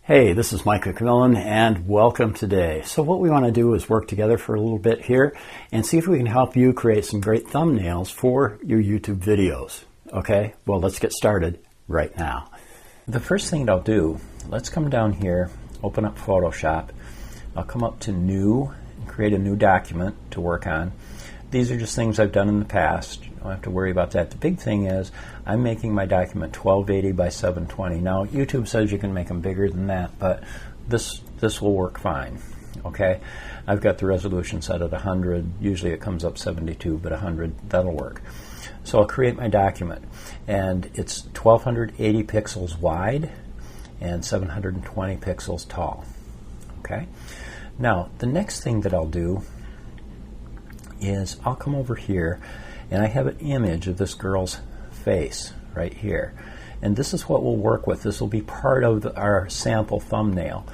Hey, this is Mike McMillan and welcome today. So what we want to do is work together for a little bit here and see if we can help you create some great thumbnails for your YouTube videos. Okay, well let's get started right now. The first thing that I'll do, let's come down here, open up Photoshop. I'll come up to New and create a new document to work on. These are just things I've done in the past. You don't have to worry about that. The big thing is I'm making my document 1280 by 720. Now YouTube says you can make them bigger than that, but this will work fine. Okay, I've got the resolution set at 100. Usually it comes up 72, but 100, that'll work. So I'll create my document, and it's 1280 pixels wide and 720 pixels tall. Okay, now the next thing that I'll do is I'll come over here and I have an image of this girl's face right here, and this is what we'll work with. This will be part of our sample thumbnail,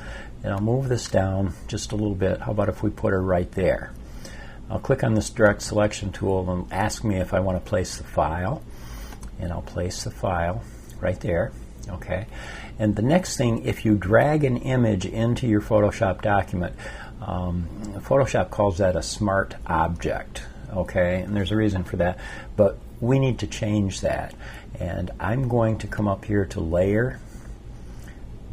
and I'll move this down just a little bit. How about if we put her right there? I'll click on this direct selection tool and ask me if I want to place the file, and I'll place the file right there. Okay, and the next thing, if you drag an image into your Photoshop document, Photoshop calls that a smart object. Okay, and there's a reason for that, but we need to change that. And I'm going to come up here to Layer,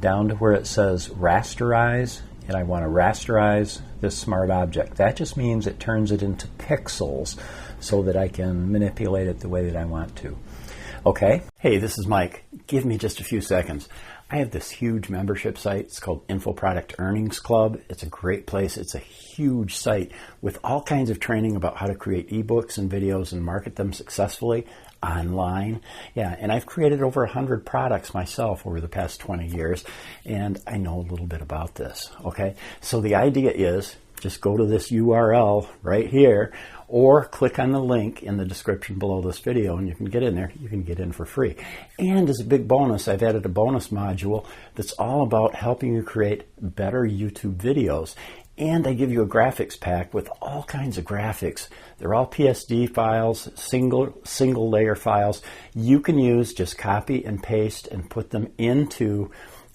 down to where it says Rasterize, and I want to rasterize this smart object. That just means it turns it into pixels so that I can manipulate it the way that I want to. Okay. Hey, this is Mike. Give me just a few seconds. I have this huge membership site. It's called Info Product Earnings Club. It's a great place. It's a huge site with all kinds of training about how to create ebooks and videos and market them successfully online. Yeah, and I've created over 100 products myself over the past 20 years, and I know a little bit about this. Okay, so the idea is just go to this URL right here, or click on the link in the description below this video and you can get in there. You can get in for free. And as a big bonus, I've added a bonus module that's all about helping you create better YouTube videos. And I give you a graphics pack with all kinds of graphics. They're all PSD files, single layer files. You can use, just copy and paste and put them into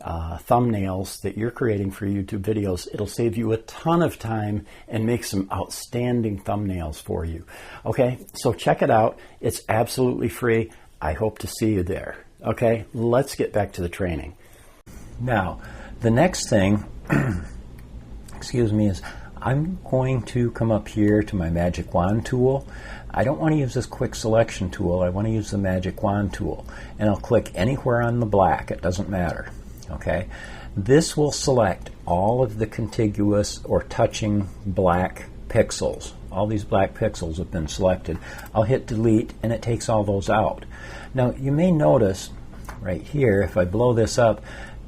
thumbnails that you're creating for YouTube videos. It'll save you a ton of time and make some outstanding thumbnails for you. Okay, so check it out. It's absolutely free. I hope to see you there. Okay, let's get back to the training. Now, the next thing, excuse me, is I'm going to come up here to my magic wand tool. I don't want to use this quick selection tool. I want to use the magic wand tool, and I'll click anywhere on the black. It doesn't matter. Okay, this will select all of the contiguous or touching black pixels. All these black pixels have been selected. I'll hit delete and it takes all those out. Now you may notice right here, if I blow this up,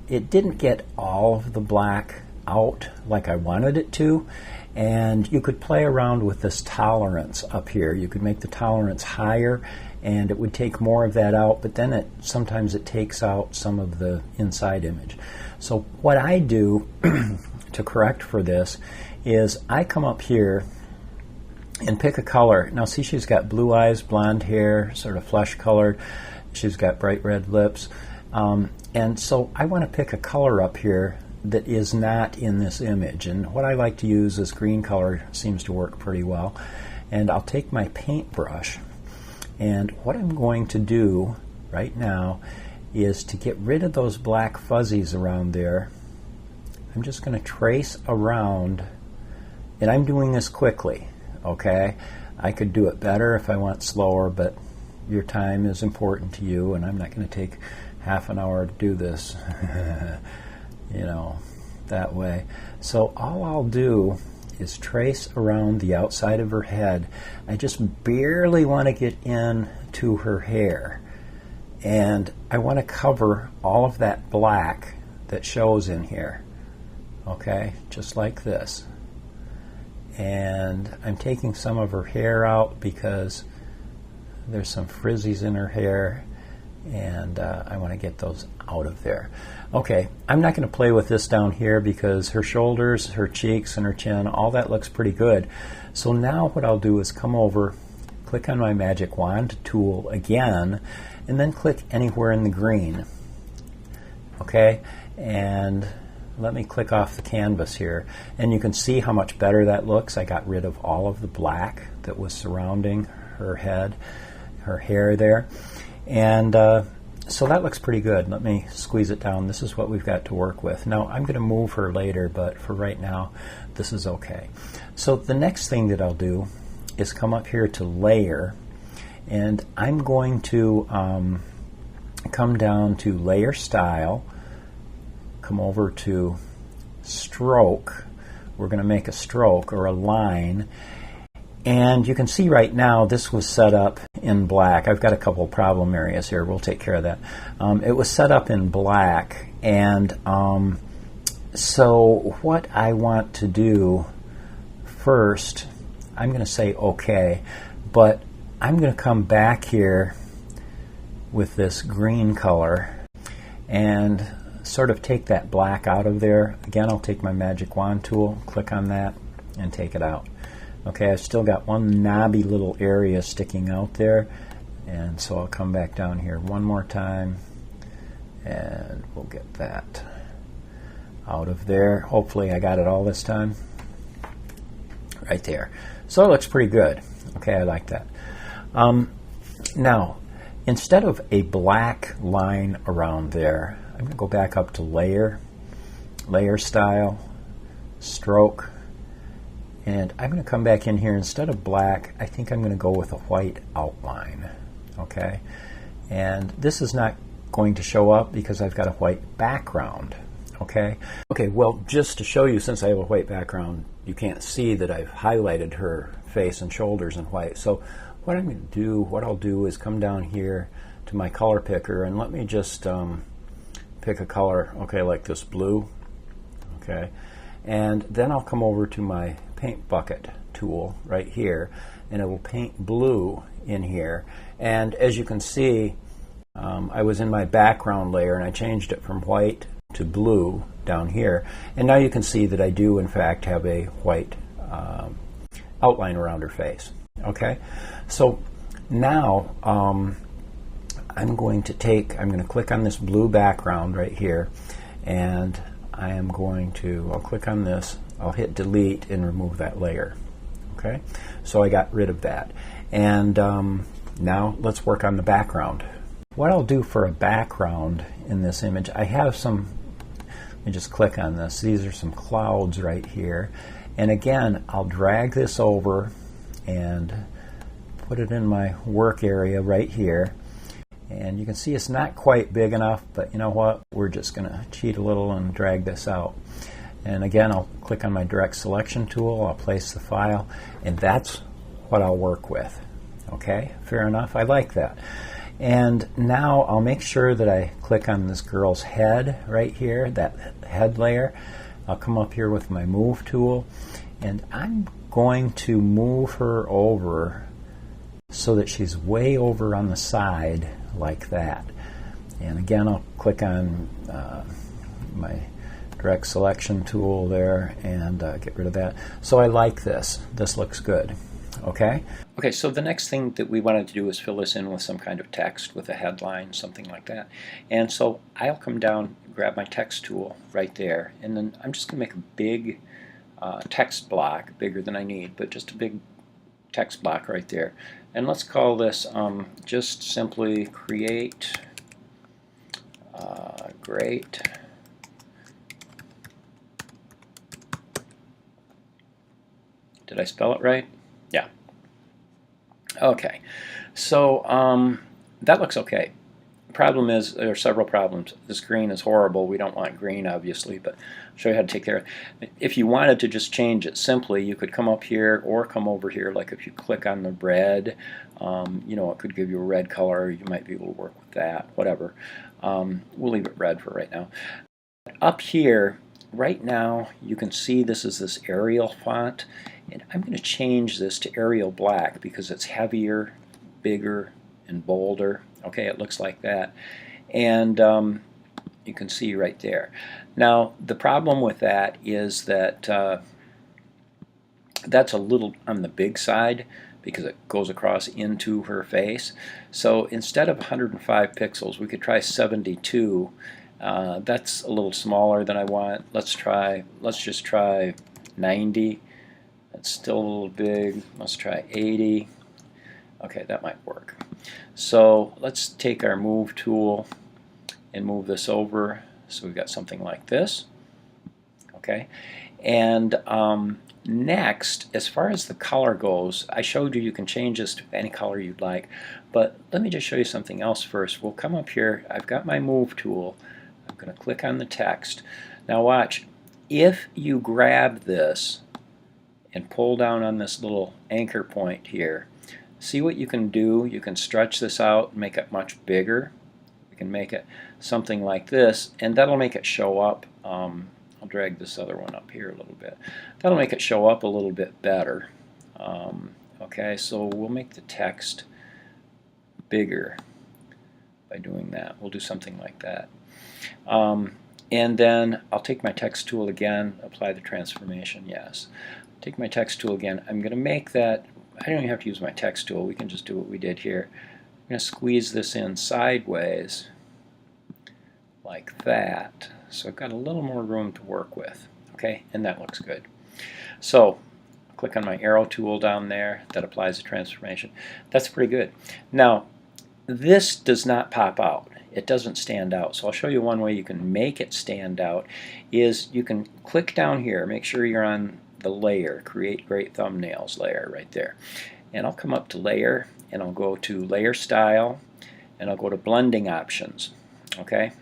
it didn't get all of the black out like I wanted it to, and you could play around with this tolerance up here. You could make the tolerance higher and it would take more of that out, but then sometimes it takes out some of the inside image. So what I do to correct for this is I come up here and pick a color. Now see, she's got blue eyes, blonde hair, sort of flesh colored. She's got bright red lips. And so I want to pick a color up here that is not in this image. And what I like to use is green color. Seems to work pretty well. And I'll take my paintbrush, and what I'm going to do right now is to get rid of those black fuzzies around there. I'm just going to trace around, and I'm doing this quickly. Okay, I could do it better if I want slower, but your time is important to you, and I'm not going to take half an hour to do this you know, that way. So all I'll do is trace around the outside of her head. I just barely want to get into her hair, and I want to cover all of that black that shows in here. Okay, just like this. And I'm taking some of her hair out because there's some frizzies in her hair, and I want to get those out of there. Okay, I'm not going to play with this down here because her shoulders, her cheeks, and her chin, all that looks pretty good. So now what I'll do is come over, click on my magic wand tool again, and then click anywhere in the green. Okay, and let me click off the canvas here, and you can see how much better that looks. I got rid of all of the black that was surrounding her head, her hair there, and so that looks pretty good. Let me squeeze it down. This is what we've got to work with. Now I'm going to move her later, but for right now this is okay. So the next thing that I'll do is come up here to layer, and I'm going to come down to layer style, come over to stroke. We're going to make a stroke or a line, and you can see right now this was set up in black. I've got a couple problem areas here. We'll take care of that. It was set up in black, and so what I want to do first, I'm going to say OK, but I'm going to come back here with this green color and sort of take that black out of there. Again, I'll take my magic wand tool, click on that, and take it out. Okay, I've still got one knobby little area sticking out there, and so I'll come back down here one more time, and we'll get that out of there. Hopefully I got it all this time. Right there. So it looks pretty good. Okay, I like that. Now, instead of a black line around there, I'm going to go back up to layer, layer style, stroke, and I'm going to come back in here. Instead of black, I think I'm going to go with a white outline. Okay, and this is not going to show up because I've got a white background. Okay, well, just to show you, since I have a white background, you can't see that I've highlighted her face and shoulders in white. So what I'm going to do, what I'll do is come down here to my color picker, and let me just pick a color, okay, like this blue, okay, and then I'll come over to my paint bucket tool right here, and it will paint blue in here. And as you can see, I was in my background layer, and I changed it from white to blue down here, and now you can see that I do in fact have a white outline around her face. Okay, so now I'm going to click on this blue background right here, and I'll click on this, I'll hit delete and remove that layer. Okay, so I got rid of that, and now let's work on the background. What I'll do for a background in this image, I have some, let me just click on this, these are some clouds right here, and again I'll drag this over and put it in my work area right here, and you can see it's not quite big enough, but you know what, we're just going to cheat a little and drag this out. And again, I'll click on my direct selection tool, I'll place the file, and that's what I'll work with. Okay, fair enough, I like that. And now I'll make sure that I click on this girl's head right here, that head layer. I'll come up here with my move tool, and I'm going to move her over so that she's way over on the side like that. And again, I'll click on my direct selection tool there and get rid of that. So I like this. This looks good. Okay, so the next thing that we wanted to do is fill this in with some kind of text, with a headline, something like that. And so I'll come down, grab my text tool right there, and then I'm just going to make a big text block, bigger than I need, but just a big text block right there. And let's call this just simply create great Did I spell it right? Yeah. Okay, so that looks okay. Problem is, there are several problems. This green is horrible. We don't want green, obviously, but I'll show you how to take care of it. If you wanted to just change it simply, you could come up here or come over here. Like if you click on the red, you know, it could give you a red color. You might be able to work with that, whatever. We'll leave it red for right now. Up here, right now, you can see this is this Arial font, and I'm going to change this to Arial Black because it's heavier, bigger, and bolder. Okay, it looks like that, and you can see right there. Now, the problem with that is that that's a little on the big side because it goes across into her face. So instead of 105 pixels, we could try 72, That's a little smaller than I want. Let's just try 90. That's still a little big. Let's try 80. Okay, that might work. So let's take our move tool and move this over so we've got something like this. Okay, and next, as far as the color goes, I showed you can change this to any color you'd like, but let me just show you something else first. We'll come up here. I've got my move tool. I'm going to click on the text. Now watch, if you grab this and pull down on this little anchor point here, see what you can do? You can stretch this out and make it much bigger. You can make it something like this, and that'll make it show up. I'll drag this other one up here a little bit. That'll make it show up a little bit better. Okay, so we'll make the text bigger by doing that. We'll do something like that. And then I'll take my text tool again, apply the transformation, yes. Take my text tool again. I'm going to make that, I don't even have to use my text tool, we can just do what we did here. I'm going to squeeze this in sideways like that. So I've got a little more room to work with, okay, and that looks good. So click on my arrow tool down there, that applies the transformation. That's pretty good. Now, this does not pop out. It doesn't stand out. So I'll show you one way you can make it stand out is you can click down here, make sure you're on the layer, create great thumbnails layer right there. And I'll come up to layer and I'll go to layer style and I'll go to blending options, okay?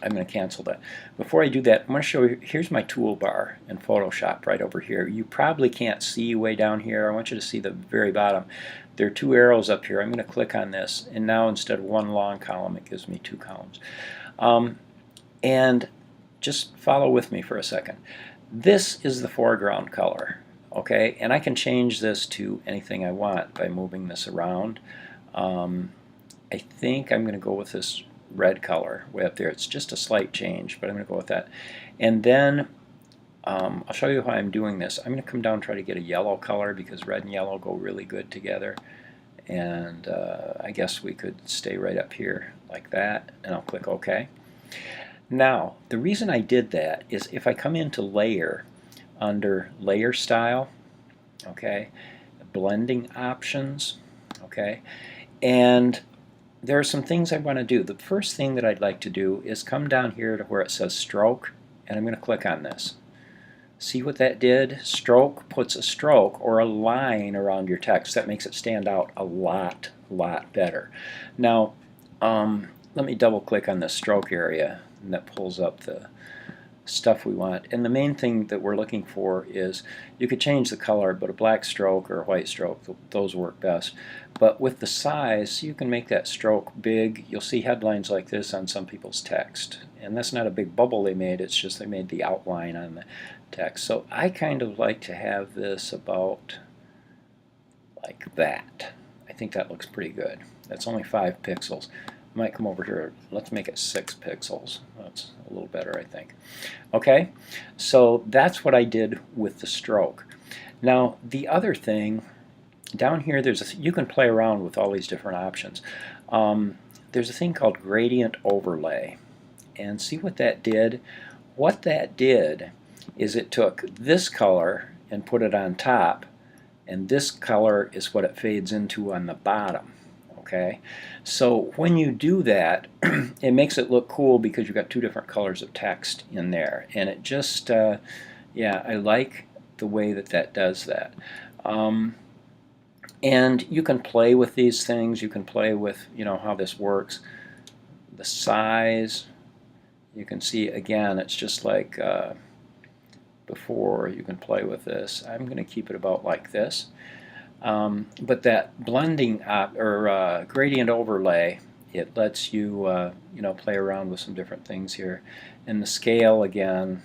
I'm going to cancel that. Before I do that, I'm going to show you, here's my toolbar in Photoshop right over here. You probably can't see way down here. I want you to see the very bottom. There are two arrows up here. I'm going to click on this, and now instead of one long column, it gives me two columns. And just follow with me for a second. This is the foreground color, okay? And I can change this to anything I want by moving this around. I think I'm going to go with this red color way up there. It's just a slight change, but I'm going to go with that. And then I'll show you how I'm doing this. I'm going to come down and try to get a yellow color because red and yellow go really good together. And I guess we could stay right up here like that, and I'll click OK. Now, the reason I did that is if I come into Layer, under Layer Style, okay, Blending Options, okay, and there are some things I want to do. The first thing that I'd like to do is come down here to where it says Stroke, and I'm going to click on this. See what that did? Stroke puts a stroke or a line around your text. That makes it stand out a lot better. Now, let me double click on the stroke area, and that pulls up the stuff we want. And the main thing that we're looking for is, you could change the color, but a black stroke or a white stroke, those work best. But with the size, you can make that stroke big. You'll see headlines like this on some people's text. And that's not a big bubble they made, it's just they made the outline on the text. So I kind of like to have this about like that. I think that looks pretty good. That's only 5 pixels. I might come over here, let's make it 6 pixels. That's a little better, I think. Okay, so that's what I did with the stroke. Now, the other thing, down here, you can play around with all these different options. There's a thing called gradient overlay. And see what that did? What that did is it took this color and put it on top, and this color is what it fades into on the bottom. Okay, so when you do that, it makes it look cool because you've got two different colors of text in there, and it just, yeah, I like the way that that does that. And you can play with these things. You can play with, you know, how this works. The size, you can see again, it's just like before. You can play with this. I'm going to keep it about like this. But that blending gradient overlay, it lets you you know, play around with some different things here. And the scale again,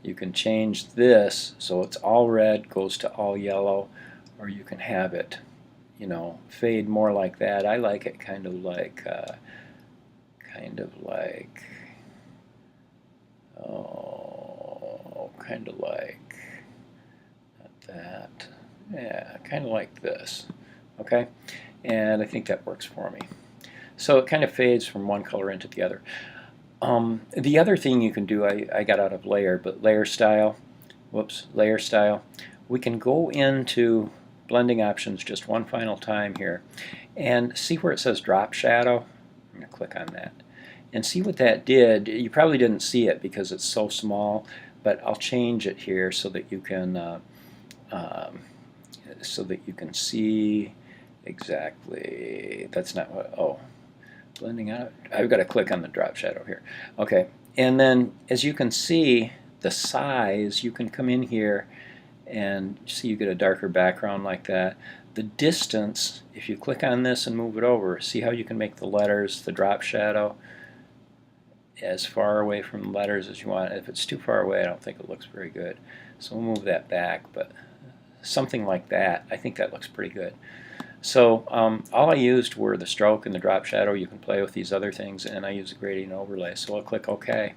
you can change this so it's all red goes to all yellow, or you can have it, you know, fade more like that. I like it kind of like oh, kind of like that. Yeah, kind of like this. Okay, and I think that works for me. So it kind of fades from one color into the other. The other thing you can do, I got out of layer, but layer style, layer style, we can go into blending options just one final time here and see where it says drop shadow. I'm going to click on that and see what that did. You probably didn't see it because it's so small, but I'll change it here so that you can see exactly. That's not what, oh, blending out. I've got to click on the drop shadow here. Okay, and then as you can see, the size, you can come in here and see you get a darker background like that. The distance, if you click on this and move it over, see how you can make the letters, the drop shadow, as far away from the letters as you want. If it's too far away, I don't think it looks very good. So we'll move that back, but something like that, I think that looks pretty good. So all I used were the stroke and the drop shadow. You can play with these other things, and I use a gradient overlay. So I'll click OK,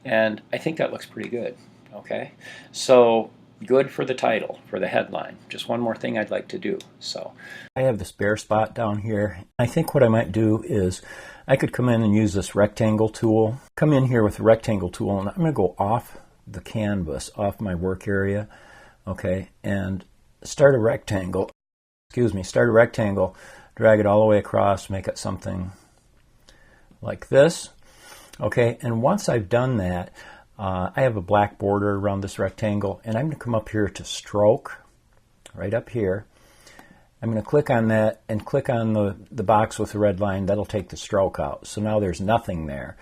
and I think that looks pretty good. Okay, so good for the title, for the headline. Just one more thing I'd like to do. So I have this bare spot down here. I think what I might do is I could come in and use this rectangle tool. Come in here with the rectangle tool, and I'm going to go off the canvas, off my work area, okay, and start a rectangle. Start a rectangle, drag it all the way across, make it something like this. Okay, and once I've done that, I have a black border around this rectangle, and I'm going to come up here to stroke, right up here. I'm going to click on that and click on the box with the red line. That'll take the stroke out. So now there's nothing there.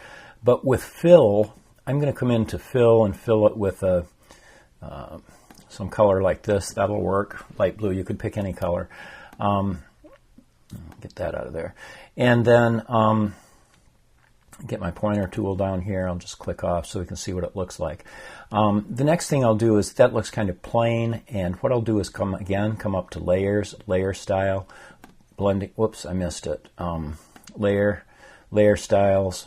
But with fill, I'm going to come into fill and fill it with some color like this. That'll work. Light blue, you could pick any color. Get that out of there. And then get my pointer tool down here. I'll just click off so we can see what it looks like. The next thing I'll do is, that looks kind of plain, and what I'll do is come up to layers, layer style, blending. Whoops, I missed it. Layer styles.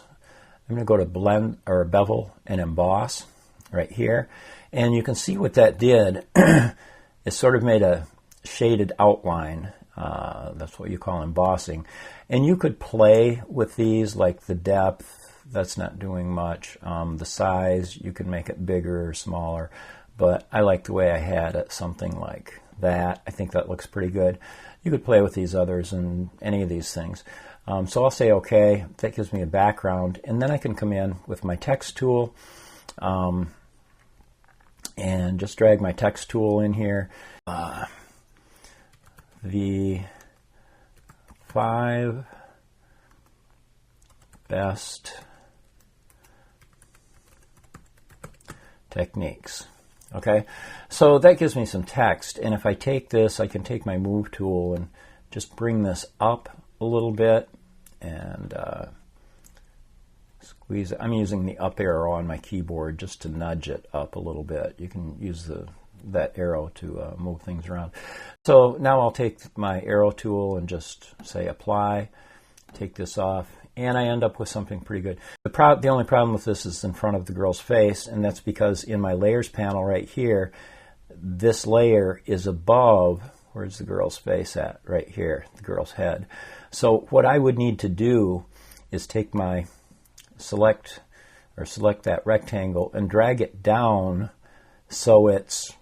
I'm going to go to blend or bevel and emboss right here. And you can see what that did. It sort of made a shaded outline. That's what you call embossing. And you could play with these, like the depth. That's not doing much. The size, you can make it bigger or smaller. But I like the way I had it, something like that. I think that looks pretty good. You could play with these others and any of these things. So I'll say OK. That gives me a background. And then I can come in with my text tool. And just drag my text tool in here. The 5 best techniques. Okay, so that gives me some text, and if I take this, I can take my move tool and just bring this up a little bit and squeeze it. I'm using the up arrow on my keyboard just to nudge it up a little bit. You can use that arrow to move things around. So now I'll take my arrow tool and just say apply, take this off, and I end up with something pretty good. The only problem with this is in front of the girl's face, and that's because in my layers panel right here, this layer is above, where's the girl's face at? Right here, the girl's head. So what I would need to do is take my select that rectangle and drag it down so it's,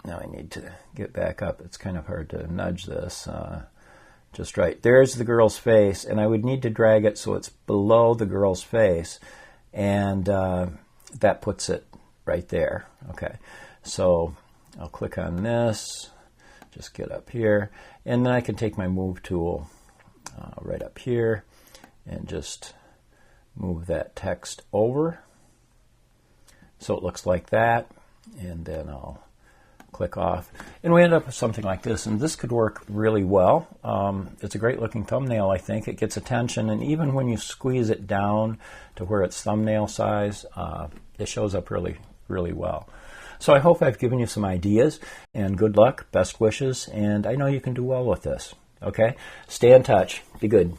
now I need to get back up. It's kind of hard to nudge this. Just right. There's the girl's face, and I would need to drag it so it's below the girl's face, and that puts it right there. Okay, so I'll click on this, just get up here, and then I can take my move tool right up here and just move that text over so it looks like that, and then I'll click off, and we end up with something like this, and this could work really well. It's a great looking thumbnail. I think it gets attention, and even when you squeeze it down to where it's thumbnail size, it shows up really, really well. So I hope I've given you some ideas, and good luck, best wishes, and I know you can do well with this. Okay, stay in touch, be good.